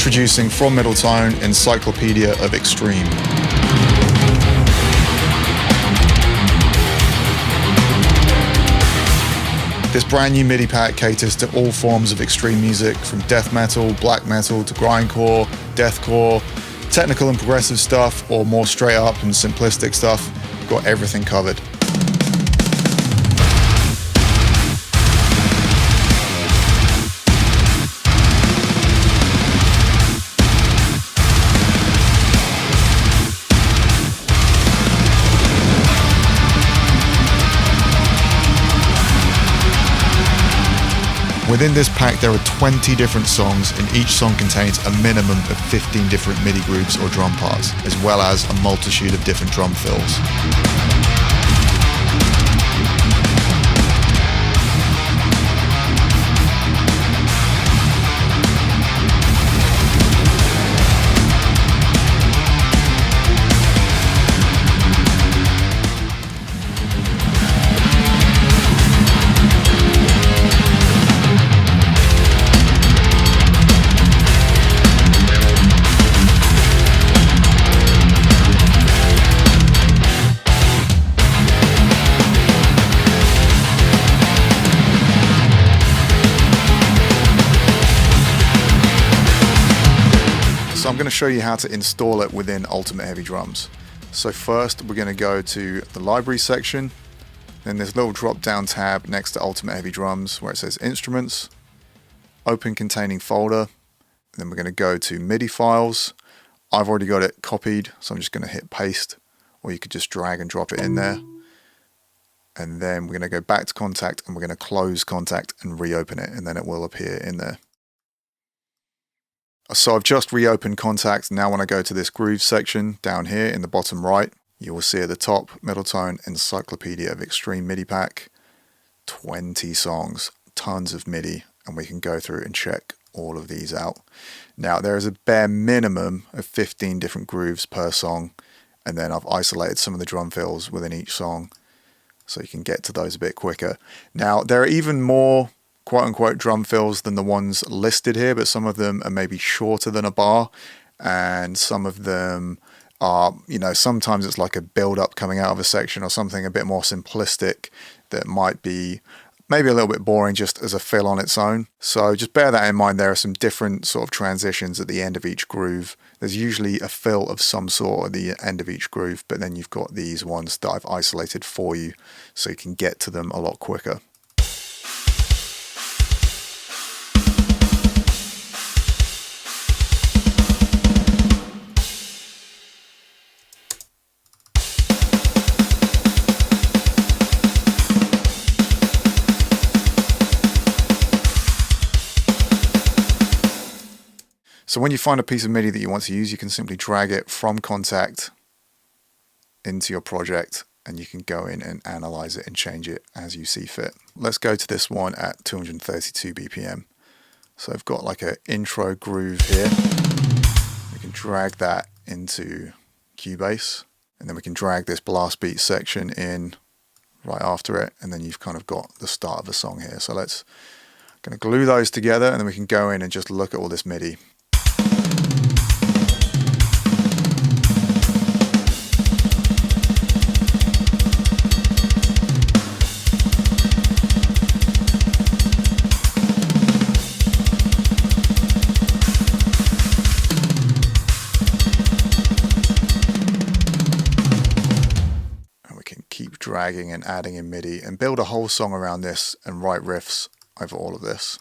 Introducing from Middleton, Encyclopedia of Extreme. This brand new MIDI pack caters to all forms of extreme music, from death metal, black metal to grindcore, deathcore, technical and progressive stuff, or more straight up and simplistic stuff. We've got everything covered. Within this pack there are 20 different songs, and each song contains a minimum of 15 different MIDI grooves or drum parts, as well as a multitude of different drum fills. So I'm going to show you how to install it within Ultimate Heavy Drums. So first we're going to go to the library section, then this little drop down tab next to Ultimate Heavy Drums where it says Instruments, Open Containing Folder, then we're going to go to MIDI files. I've already got it copied, so I'm just going to hit paste, or you could just drag and drop it in there. And then we're going to go back to Contact and we're going to close Contact and reopen it, and then it will appear in there. So I've just reopened Contact. Now when I go to this groove section down here in the bottom right, you will see at the top Middleton Encyclopedia of Extreme MIDI pack, 20 songs, tons of MIDI, and we can go through and check all of these out. Now there is a bare minimum of 15 different grooves per song, and then I've isolated some of the drum fills within each song so you can get to those a bit quicker. Now there are even more quote-unquote drum fills than the ones listed here, but some of them are maybe shorter than a bar, and some of them are, you know, sometimes it's like a build-up coming out of a section or something a bit more simplistic that might be maybe a little bit boring just as a fill on its own. So just bear that in mind. There are some different sort of transitions at the end of each groove. There's usually a fill of some sort at the end of each groove, but then you've got these ones that I've isolated for you so you can get to them a lot quicker. So when you find a piece of MIDI that you want to use, you can simply drag it from Contact into your project, and you can go in and analyze it and change it as you see fit. Let's go to this one at 232 BPM. So I've got like an intro groove here. We can drag that into Cubase, and then we can drag this blast beat section in right after it, and then you've kind of got the start of a song here. So I'm going to glue those together, and then we can go in and just look at all this MIDI. Dragging and adding in MIDI and build a whole song around this and write riffs over all of this.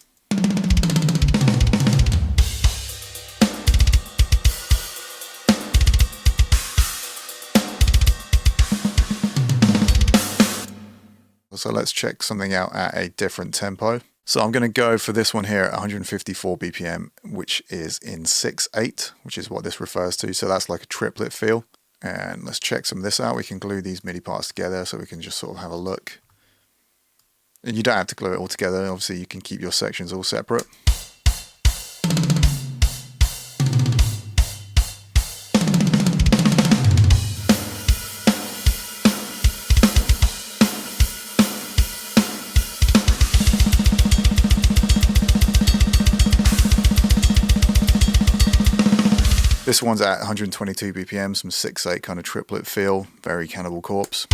So let's check something out at a different tempo. So I'm going to go for this one here at 154 BPM, which is in 6/8, which is what this refers to. So that's like a triplet feel. And let's check some of this out. We can glue these MIDI parts together so we can just sort of have a look. And you don't have to glue it all together. Obviously you can keep your sections all separate. This one's at 122 BPM, some 6/8 kind of triplet feel, very Cannibal Corpse.